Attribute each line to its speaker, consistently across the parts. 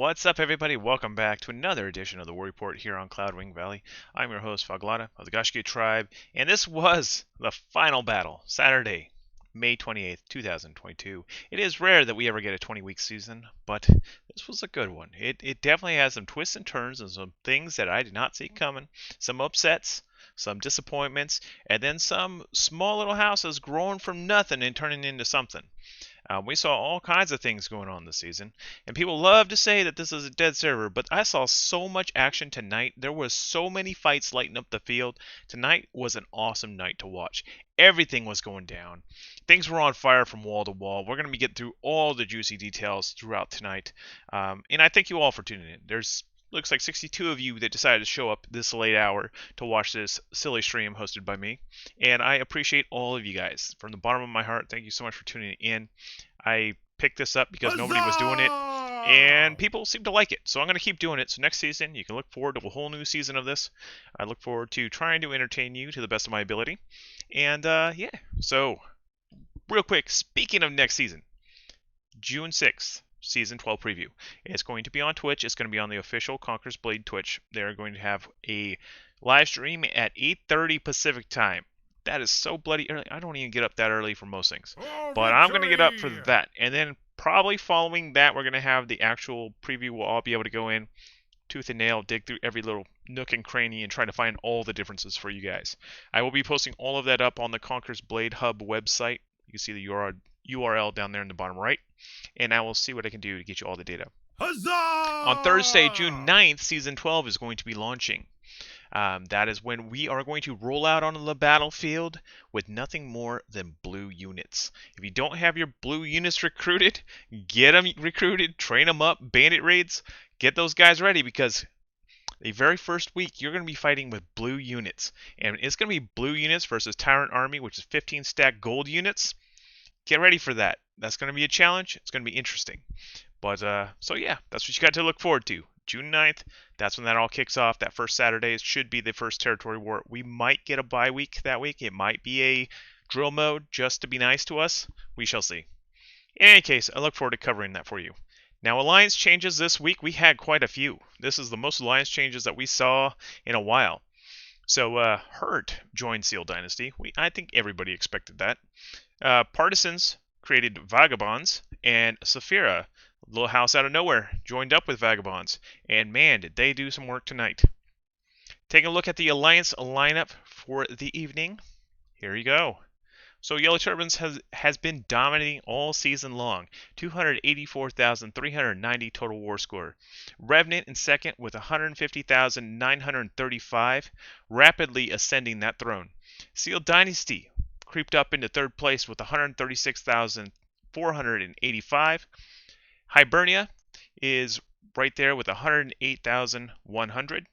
Speaker 1: What's up, everybody? Welcome back to another edition of the War Report here on Cloudwing Valley. I'm your host, Faglata of the Gashki Tribe, and this was the final battle, Saturday, May 28th, 2022. It is rare that we ever get a 20-week season, but this was a good one. It definitely has some twists and turns and some things that I did not see coming, some upsets, some disappointments, and then some small little houses growing from nothing and turning into something. We saw all kinds of things going on this season, and people love to say that this is a dead server, but I saw so much action tonight. There was so many fights lighting up the field. Tonight was an awesome night to watch. Everything was going down. Things were on fire from wall to wall. We're going to be getting through all the juicy details throughout tonight, and I thank you all for tuning in. There's looks like 62 of you that decided to show up this late hour to watch this silly stream hosted by me. And I appreciate all of you guys. From the bottom of my heart, thank you so much for tuning in. I picked this up because nobody was doing it, and people seem to like it. So I'm going to keep doing it. So next season, you can look forward to a whole new season of this. I look forward to trying to entertain you to the best of my ability. And yeah, so real quick, speaking of next season, June 6th. Season 12 preview. It's going to be on Twitch. It's going to be on the official Conquer's Blade Twitch. They're going to have a live stream at 8:30 Pacific time. That is so bloody early. I don't even get up that early for most things. But I'm going to get up for that. And then probably following that, we're going to have the actual preview. We'll all be able to go in tooth and nail, dig through every little nook and cranny and try to find all the differences for you guys. I will be posting all of that up on the Conquer's Blade Hub website. You can see the URL down there in the bottom right, and I will see what I can do to get you all the data.
Speaker 2: Huzzah!
Speaker 1: On Thursday, June 9th, Season 12 is going to be launching. That is when we are going to roll out onto the battlefield with nothing more than blue units. If you don't have your blue units recruited, get them recruited, train them up, bandit raids, get those guys ready, because the very first week you're going to be fighting with blue units. And it's going to be blue units versus Tyrant Army, which is 15 stack gold units. Get ready for that. That's going to be a challenge. It's going to be interesting. But, so yeah, that's what you got to look forward to. June 9th, that's when that all kicks off. That first Saturday should be the first territory war. We might get a bye week that week. It might be a drill mode just to be nice to us. We shall see. In any case, I look forward to covering that for you. Now, alliance changes this week. We had quite a few. This is the most alliance changes that we saw in a while. So, Hurt joined Seal Dynasty. I think everybody expected that. Partisans created Vagabonds, and Saphira, little house out of nowhere, joined up with Vagabonds. And man, did they do some work tonight. Taking a look at the Alliance lineup for the evening. Here you go. So Yellow Turbans has been dominating all season long. 284,390 total war score. Revenant in second with 150,935, rapidly ascending that throne. Seal Dynasty creeped up into third place with 136,485. Hibernia is right there with 108,100.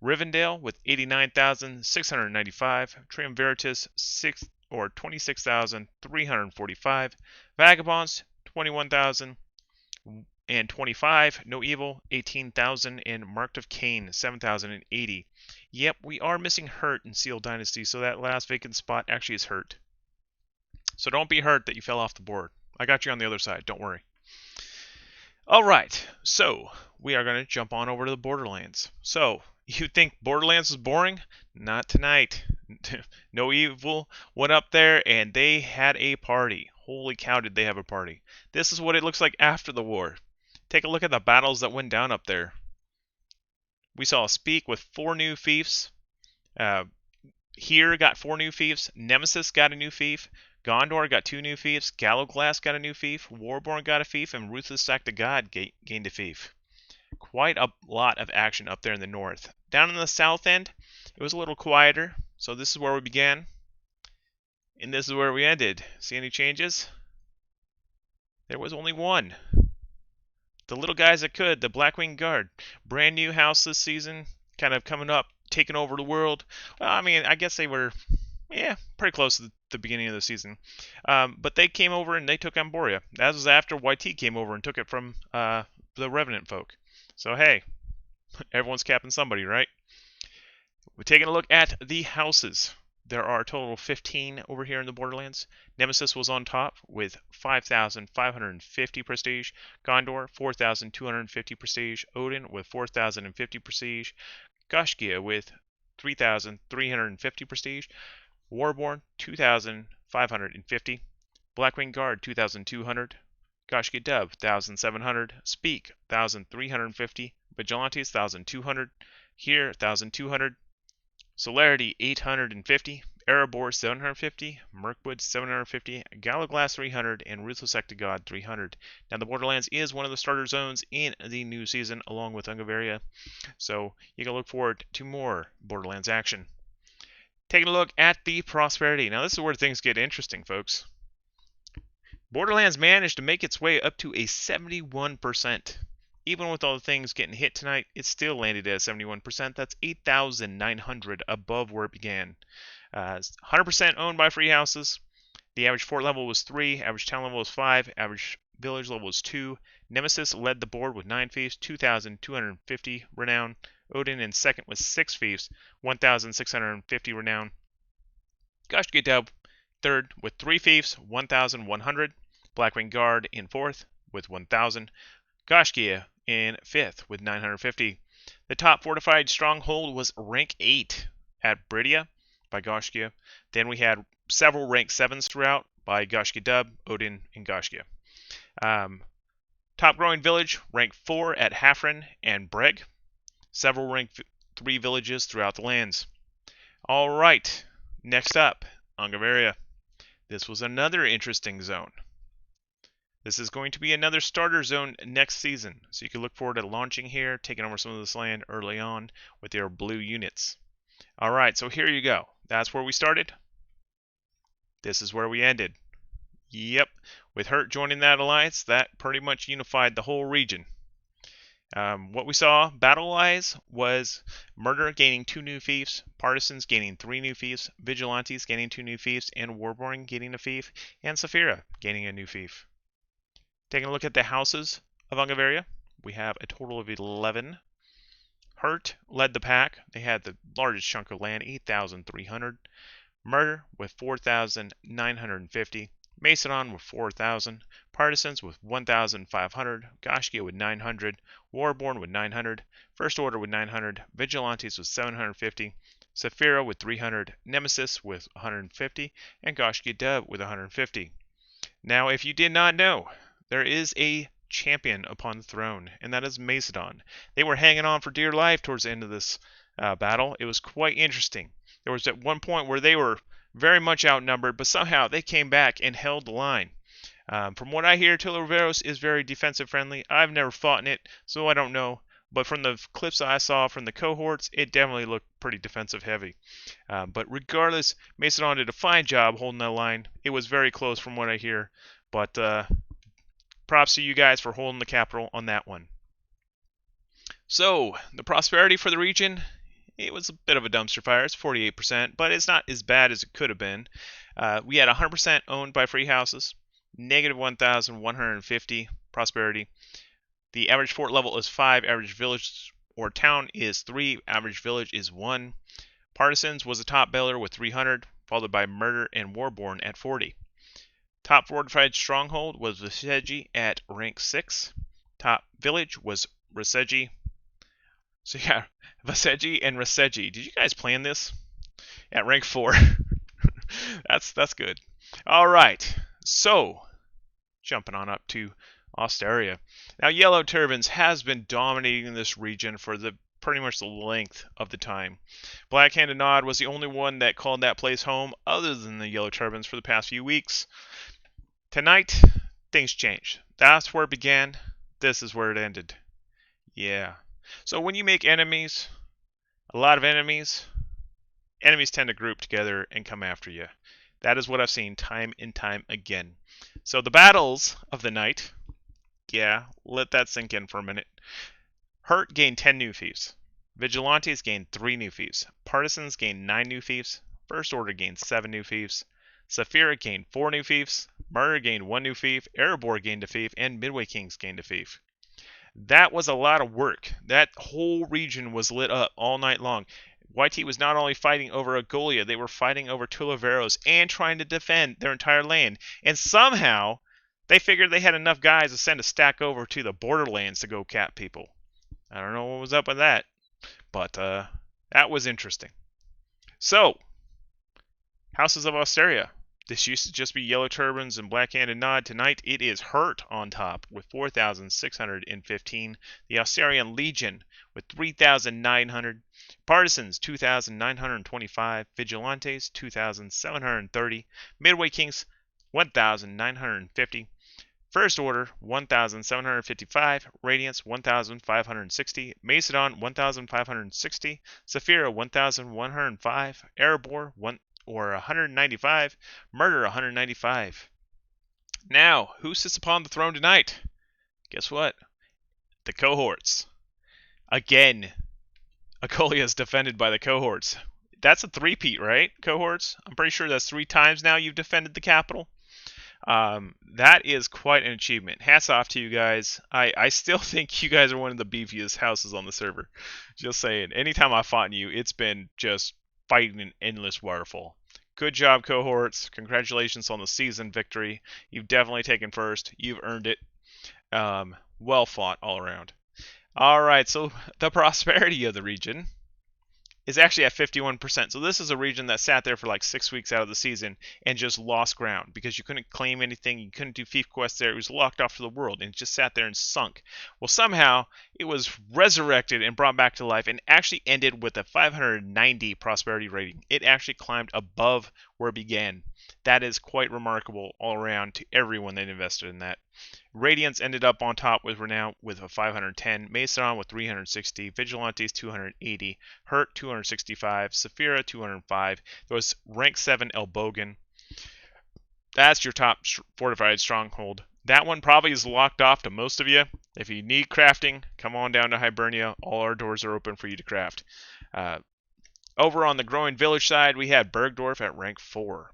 Speaker 1: Rivendell with 89,695. Triumviratus 26,345. Vagabonds 21,025. No Evil 18,000, and Marked of Cain 7,080. Yep, we are missing Hurt in Seal Dynasty, so that last vacant spot actually is Hurt. So don't be hurt that you fell off the board. I got you on the other side, don't worry. Alright, so we are going to jump on over to the Borderlands. So, you think Borderlands is boring? Not tonight. No Evil went up there and they had a party. Holy cow, did they have a party. This is what it looks like after the war. Take a look at the battles that went down up there. We saw Speak with 4 new fiefs. Here got 4 new fiefs. Nemesis got a new fief. Gondor got 2 new fiefs. Gallowglass got a new fief. Warborn got a fief. And Ruthless Act of God gained a fief. Quite a lot of action up there in the north. Down in the south end, it was a little quieter. So this is where we began. And this is where we ended. See any changes? There was only one. The little guys that could, the Blackwing Guard. Brand new house this season, kind of coming up, taking over the world. Well, I mean, I guess they were, yeah, pretty close to the beginning of the season. But they came over and they took Amboria. That was after YT came over and took it from the Revenant folk. So, hey, everyone's capping somebody, right? We're taking a look at the houses. There are a total of 15 over here in the Borderlands. Nemesis was on top with 5,550 prestige. Gondor, 4,250 prestige. Odin with 4,050 prestige. Goshkia with 3,350 prestige. Warborn, 2,550. Blackwing Guard, 2,200. Goshkia Dub, 1,700. Speak, 1,350. Vigilantes, 1,200. Here, 1,200. Celerity 850, Erebor 750, Mirkwood 750, Galaglass 300, and Ruthless Act of God 300. Now the Borderlands is one of the starter zones in the new season along with Ungaveria, so you can look forward to more Borderlands action. Taking a look at the prosperity. Now this is where things get interesting, folks. Borderlands managed to make its way up to a 71%. Even with all the things getting hit tonight, it still landed at 71%. That's 8,900 above where it began. 100% owned by free houses. The average fort level was 3, average town level was 5, average village level was 2. Nemesis led the board with 9 fiefs, 2,250 renown. Odin in second with 6 fiefs, 1,650 renown. Goshkia Dub third with 3 fiefs, 1,100. Blackwing Guard in fourth with 1,000. Goshkia in 5th with 950. The top fortified stronghold was rank 8 at Bridia by Goshkia. Then we had several rank 7s throughout by Goshkia Dub, Odin, and Goshkia. Top growing village, rank 4 at Hafren and Breg. Several rank 3 villages throughout the lands. Alright, next up, Ungaveria. This was another interesting zone. This is going to be another starter zone next season, so you can look forward to launching here, taking over some of this land early on with their blue units. Alright, so here you go. That's where we started. This is where we ended. Yep, with Hurt joining that alliance, that pretty much unified the whole region. What we saw battle-wise was Murder gaining 2 new fiefs, Partisans gaining 3 new fiefs, Vigilantes gaining 2 new fiefs, and Warborn gaining a fief, and Saphira gaining a new fief. Taking a look at the houses of Ungaveria, we have a total of 11. Hurt led the pack. They had the largest chunk of land, 8,300. Murder with 4,950. Macedon with 4,000. Partisans with 1,500. Goshkia with 900. Warborn with 900. First Order with 900. Vigilantes with 750. Saphira with 300. Nemesis with 150. And Goshkia Dub with 150. Now, if you did not know, there is a champion upon the throne, and that is Macedon. They were hanging on for dear life towards the end of this battle. It was quite interesting. There was at one point where they were very much outnumbered, but somehow they came back and held the line. From what I hear, Tilaveros is very defensive friendly. I've never fought in it, so I don't know. But from the clips I saw from the cohorts, it definitely looked pretty defensive heavy. But regardless, Macedon did a fine job holding that line. It was very close from what I hear, but props to you guys for holding the capital on that one. So, the prosperity for the region, it was a bit of a dumpster fire. It's 48%, but it's not as bad as it could have been. We had 100% owned by free houses, negative 1,150 prosperity. The average fort level is 5, average village or town is 3, average village is 1. Partisans was a top builder with 300, followed by Murder and Warborn at 40. Top fortified stronghold was Viseji at rank 6. Top village was Raseji. So yeah, Viseji and Raseji. Did you guys plan this? At rank 4. That's good. Alright, so jumping on up to Osteria. Now Yellow Turbans has been dominating this region for pretty much the length of the time. Black-Handed Nod was the only one that called that place home other than the Yellow Turbans for the past few weeks. Tonight, things changed. That's where it began. This is where it ended. Yeah. So when you make enemies, a lot of enemies tend to group together and come after you. That is what I've seen time and time again. So the battles of the night, yeah, let that sink in for a minute. Hurt gained 10 new fiefs. Vigilantes gained 3 new fiefs. Partisans gained 9 new fiefs. First Order gained 7 new fiefs. Saphira gained 4 new fiefs. Murder gained 1 new fief. Erebor gained a fief. And Midway Kings gained a fief. That was a lot of work. That whole region was lit up all night long. YT was not only fighting over Agolia, they were fighting over Tulaveros and trying to defend their entire land. And somehow, they figured they had enough guys to send a stack over to the borderlands to go cap people. I don't know what was up with that, but that was interesting. So, Houses of Austeria. This used to just be Yellow Turbans and Black-Handed Nod. Tonight it is Hurt on top with 4,615. The Austarian Legion with 3,900. Partisans 2,925. Vigilantes 2,730. Midway Kings 1,950. First Order 1,755. Radiance 1,560. Macedon 1,560. Saphira 1,105. Erebor 195. Murder 195. Now, who sits upon the throne tonight? Guess what? The cohorts. Again, Agolia is defended by the cohorts. That's a three-peat, right? Cohorts? I'm pretty sure that's 3 times now you've defended the capital. That is quite an achievement. Hats off to you guys. I still think you guys are one of the beefiest houses on the server. Just saying. Anytime I've fought you, it's been just fighting an endless waterfall. Good job, cohorts. Congratulations on the season victory. You've definitely taken first. You've earned it. Well fought all around. Alright, so the prosperity of the region is actually at 51%. So this is a region that sat there for like 6 weeks out of the season and just lost ground because you couldn't claim anything, you couldn't do fief quests there, it was locked off for the world and it just sat there and sunk. Well, somehow it was resurrected and brought back to life and actually ended with a 590 prosperity rating. It actually climbed above where it began. That is quite remarkable all around to everyone that invested in that. Radiance ended up on top with Renown with a 510, Macedon with 360, Vigilantes 280, Hurt 265, Saphira 205. There was rank 7 Elbogan. That's your top fortified stronghold. That one probably is locked off to most of you. If you need crafting, come on down to Hibernia. All our doors are open for you to craft. Over on the growing village side, we had Bergdorf at rank 4.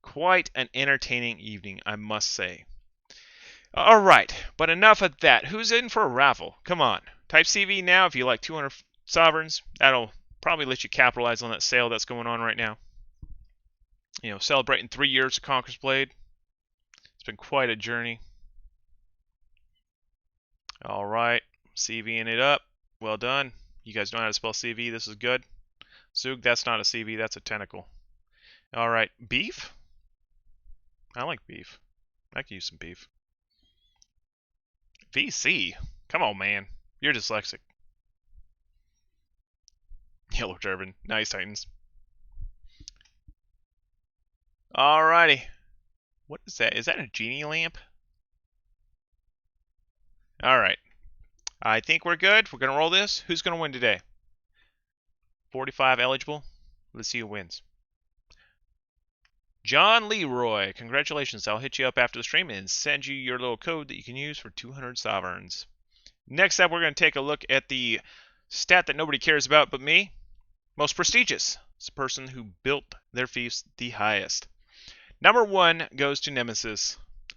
Speaker 1: Quite an entertaining evening, I must say. Alright, but enough of that. Who's in for a raffle? Come on. Type CV now if you like 200 sovereigns. That'll probably let you capitalize on that sale that's going on right now. You know, celebrating 3 years of Conqueror's Blade. It's been quite a journey. Alright, CVing it up. Well done. You guys know how to spell CV. This is good. Zug, that's not a CV, that's a tentacle. Alright, beef? I like beef. I could use some beef. VC? Come on, man. You're dyslexic. Yellow Turban. Nice, Titans. Alrighty. What is that? Is that a genie lamp? Alright. I think we're good. We're going to roll this. Who's going to win today? 45 eligible. Let's see who wins. John Leroy, congratulations. I'll hit you up after the stream and send you your little code that you can use for 200 sovereigns. Next up, we're going to take a look at the stat that nobody cares about but me. Most prestigious. It's the person who built their fiefs the highest. Number 1 goes to Nemesis,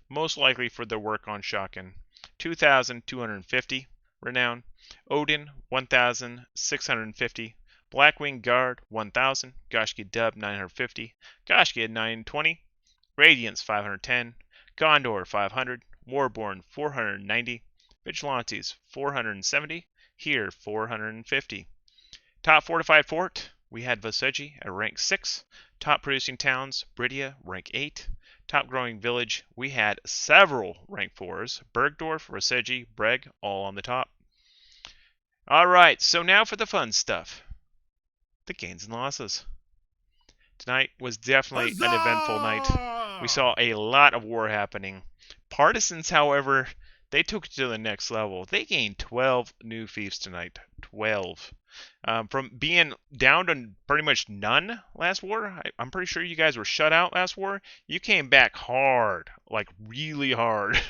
Speaker 1: most likely for their work on Shotgun. 2,250 renown. Odin, 1,650. Blackwing Guard, 1,000. Goshki Dub, 950. Goshki at 920. Radiance, 510. Gondor, 500. Warborn, 490. Vigilantes, 470. Here, 450. Top fortified fort, we had Voseji at rank 6. Top producing towns, Bridia, rank 8. Top growing village, we had several rank 4s. Bergdorf, Voseji, Breg, all on the top. Alright, so now for the fun stuff. The gains and losses. Tonight was definitely an eventful night. We saw a lot of war happening. Partisans, however, they took it to the next level. They gained 12 new fiefs tonight. 12. From being down to pretty much none last war, I'm pretty sure you guys were shut out last war. You came back hard, like really hard.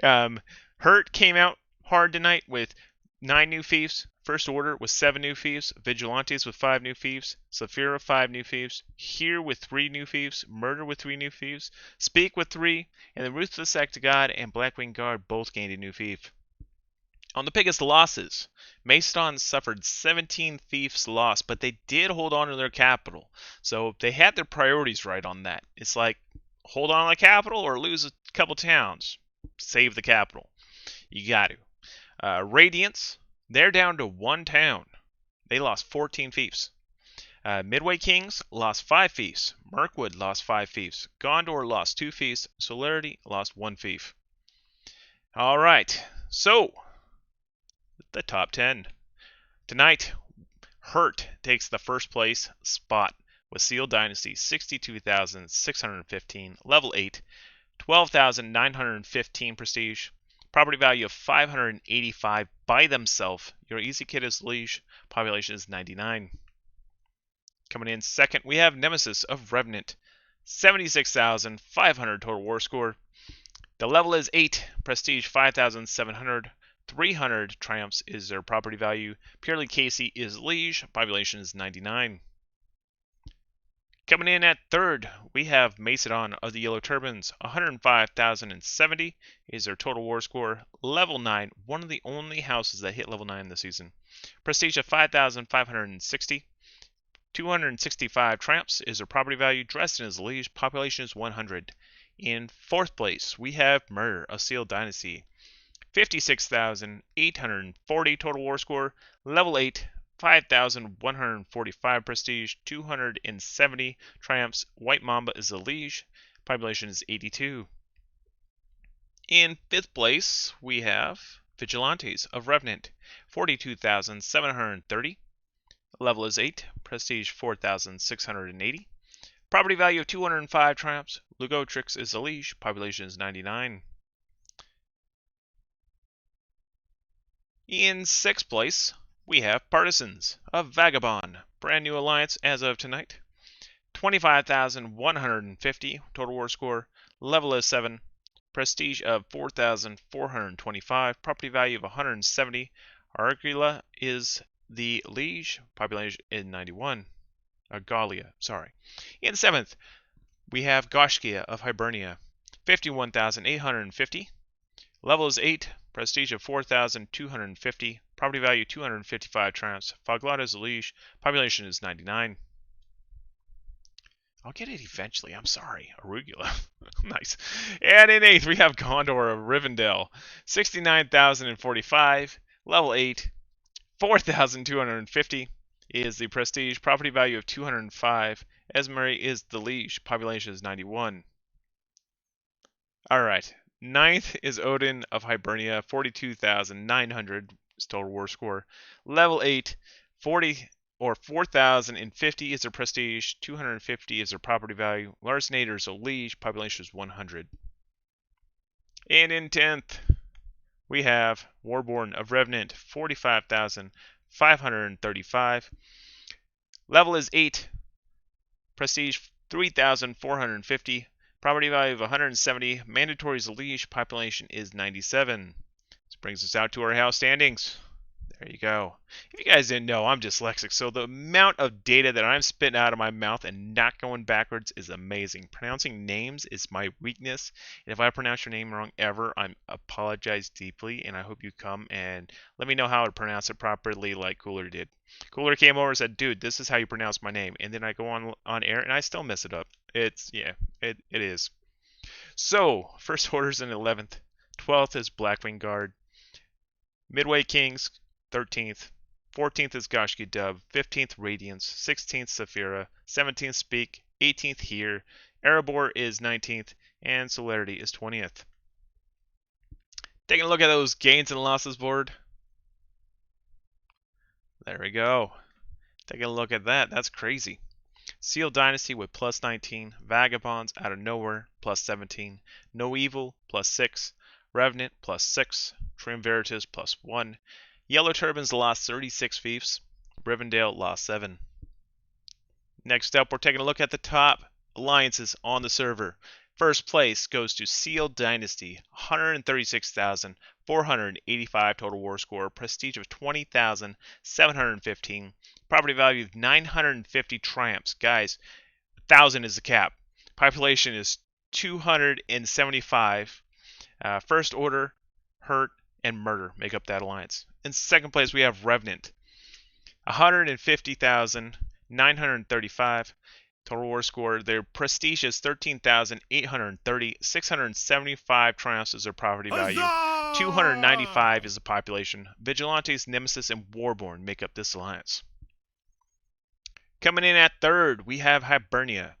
Speaker 1: Hurt came out hard tonight with 9 new fiefs. First Order with 7 new fiefs. Vigilantes with 5 new fiefs. Saphira 5 new fiefs. Here with 3 new fiefs. Murder with 3 new fiefs. Speak with 3. And the Ruthless Act of God and Blackwing Guard both gained a new fief. On the biggest losses, Macedon suffered 17 fiefs loss, but they did hold on to their capital. So they had their priorities right on that. It's like, hold on to the capital or lose a couple towns. Save the capital. You got to. Radiance, they're down to one town. They lost 14 fiefs. Midway Kings lost 5 fiefs. Mirkwood lost 5 fiefs. Gondor lost 2 fiefs. Celerity lost 1 fief. All right, so the top 10. Tonight, Hurt takes the first place spot with Seal Dynasty, 62,615, level 8, 12,915 prestige, property value of 585 by themselves. Your easy kid is Liege, population is 99. Coming in second, we have Nemesis of Revenant, 76,500 total war score. The level is 8, prestige 5,700, 300 triumphs is their property value. Purely Casey is Liege, population is 99. Coming in at third, we have Macedon of the Yellow Turbans, 105,070 is their total war score. Level 9, one of the only houses that hit level 9 this season. Prestige of 5,560. 265 triumphs is their property value. Dresden is Liege, population is 100. In fourth place, we have Murder of Seal Dynasty, 56,840 total war score, level 8, 5,145 prestige, 270 triumphs. White Mamba is the Liege, population is 82. In fifth place, we have Vigilantes of Revenant, 42,730. Level is 8, prestige 4,680. Property value of 205 triumphs. Lugotrix is the Liege, population is 99. In sixth place, we have Partisans of Vagabond, brand new alliance as of tonight. 25,150 total war score, level is 7, prestige of 4,425, property value of 170. Argula is the Liege, population is 91. Gallia, sorry. In seventh, we have Goshkia of Hibernia, 51,850. Level is 8, prestige of 4,250, property value 255 triumphs. Foglata is the Liege, population is 99. I'll get it eventually, I'm sorry. Arugula. Nice. And in 8th, we have Gondor of Rivendell, 69,045, level 8, 4,250 is the prestige, property value of 205. Esmery is the Liege, population is 91. Alright, 9th is Odin of Hibernia, 42,900 total war score. Level 8, 4,050 is their prestige, 250 is their property value. Larcenator is a Liege, population is 100. And in 10th, we have Warborn of Revenant, 45,535. Level is 8, prestige 3,450, property value of 170. Mandatory is a Liege, population is 97. This brings us out to our house standings. There you go. If you guys didn't know, I'm dyslexic, so the amount of data that I'm spitting out of my mouth and not going backwards is amazing. Pronouncing names is my weakness, and if I pronounce your name wrong ever, I apologize deeply, and I hope you come and let me know how to pronounce it properly like Cooler did. Cooler came over and said, dude, this is how you pronounce my name, and then I go on air, and I still mess it up. It is. So, first order's in 11th. 12th is Blackwing Guard. Midway Kings, 13th. 14th is Goshki Dub. 15th Radiance. 16th Saphira. 17th Speak. 18th Here. Erebor is 19th. And Celerity is 20th. Taking a look at those gains and losses board. There we go. Taking a look at that. That's crazy. Seal Dynasty with plus 19. Vagabonds out of nowhere, plus 17. No Evil, plus 6. Revenant, plus 6. Triumviratus, plus 1. Yellow Turbans lost 36 fiefs. Rivendell lost 7. Next up, we're taking a look at the top alliances on the server. First place goes to Seal Dynasty, 136,485 total war score, prestige of 20,715, property value of 950 triumphs. Guys, 1,000 is the cap. Population is 275. First order, Hurt, and Murder make up that alliance. In second place, we have Revenant. 150,935 total war score. Their prestige is 13,830. 675 triumphs is their property value. 295 is the population. Vigilantes, Nemesis, and Warborn make up this alliance. Coming in at third, we have Hibernia.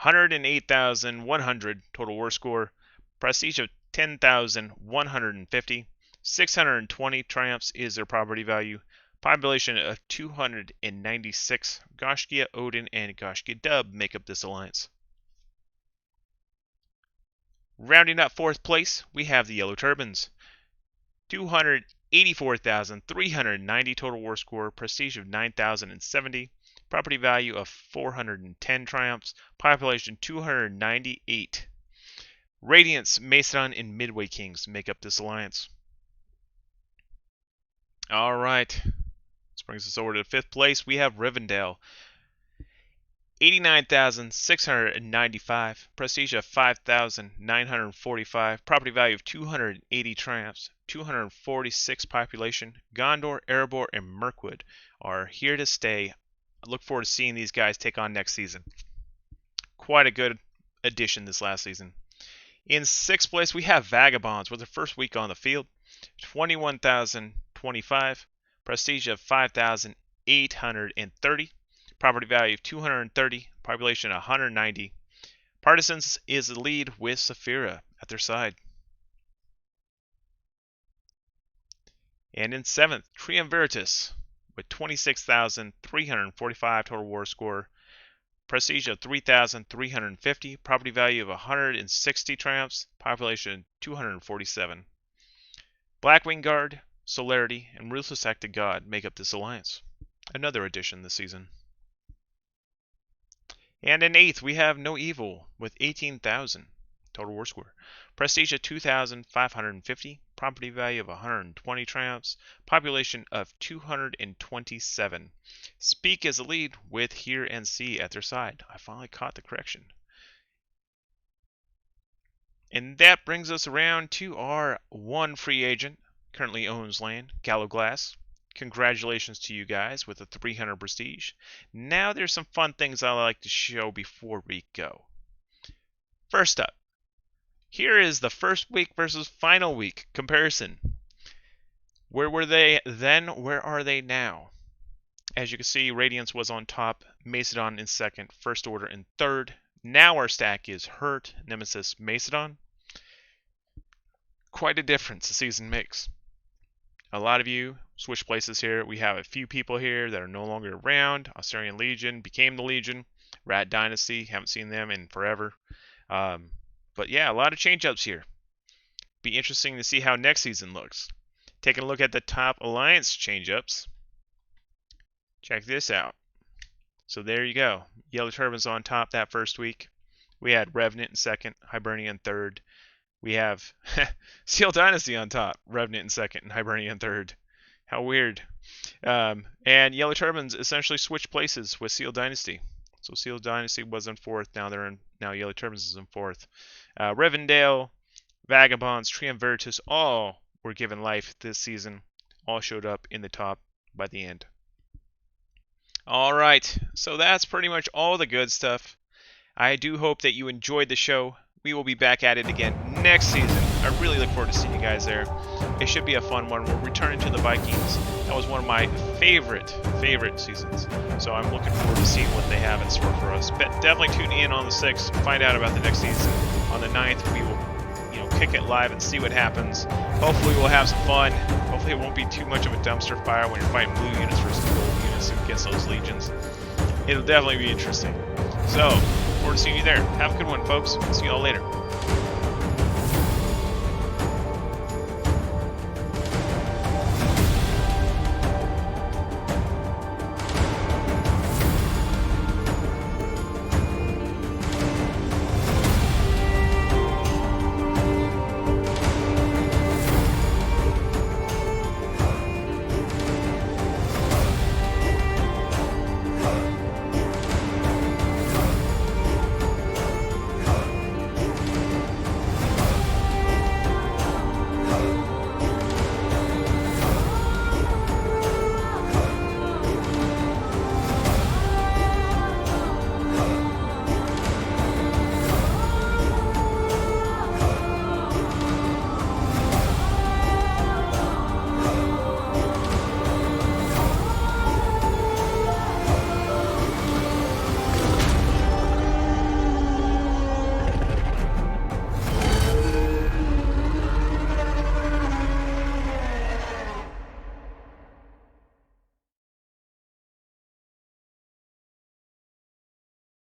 Speaker 1: 108,100 total war score. Prestige of 10,150. 620 triumphs is their property value. Population of 296. Goshkia, Odin, and Goshkia Dub make up this alliance. Rounding up fourth place, we have the Yellow Turbans. 284,390 total war score. Prestige of 9,070. Property value of 410 triumphs. Population 298. Radiance, Macedon, and Midway Kings make up this alliance. Alright. This brings us over to fifth place. We have Rivendell. 89,695. Prestige of 5,945. Property value of 280 triumphs. 246 population. Gondor, Erebor, and Mirkwood are here to stay. I look forward to seeing these guys take on next season. Quite a good addition this last season. In sixth place, we have Vagabonds with their first week on the field. 21,025. Prestige of 5,830. Property value of 230. Population 190. Partisans is the lead with Saphira at their side. And in seventh, Triumviratus with 26,345 total war score. Prestige of 3,350. Property value of 160 triumphs. Population 247. Blackwing Guard, Solarity, and Ruthless Act of God make up this alliance. Another addition this season. And in eighth, we have No Evil with 18,000 total war score. Prestige of 2,550. Property value of 120 triumphs. Population of 227. Speak is the lead with Hear and See at their side. I finally caught the correction. And that brings us around to our one free agent. Currently owns land, Gallowglass. Congratulations to you guys with a 300 prestige. Now there's some fun things I like to show before we go. First up, here is the first week versus final week comparison. Where were they then? Where are they now? As you can see, Radiance was on top, Macedon in second, First Order in third. Now our stack is Hurt, Nemesis, Macedon. Quite a difference the season makes. A lot of you switch places here. We have a few people here that are no longer around. Osirian Legion became the Legion. Rat Dynasty, haven't seen them in forever. But yeah, a lot of change-ups here. Be interesting to see how next season looks. Taking a look at the top Alliance change-ups. Check this out. So there you go. Yellow Turbans on top that first week. We had Revenant in second, Hibernia in third. We have Seal Dynasty on top, Revenant in second, and Hibernia in third. How weird. And Yellow Turbans essentially switched places with Seal Dynasty. So Seal Dynasty was in fourth. Now Yellow Turbans is in fourth. Rivendell, Vagabonds, Triumviratus, all were given life this season. All showed up in the top by the end. All right, so that's pretty much all the good stuff. I do hope that you enjoyed the show. We will be back at it again next season. I really look forward to seeing you guys there. It should be a fun one. We're returning to the Vikings. That was one of my favorite seasons. So I'm looking forward to seeing what they have in store for us. But definitely tune in on the 6th, find out about the next season. On the 9th, we will kick it live and see what happens. Hopefully we'll have some fun. Hopefully it won't be too much of a dumpster fire when you're fighting blue units versus gold units against those legions. It'll definitely be interesting. So, look forward to seeing you there. Have a good one, folks. See you all later.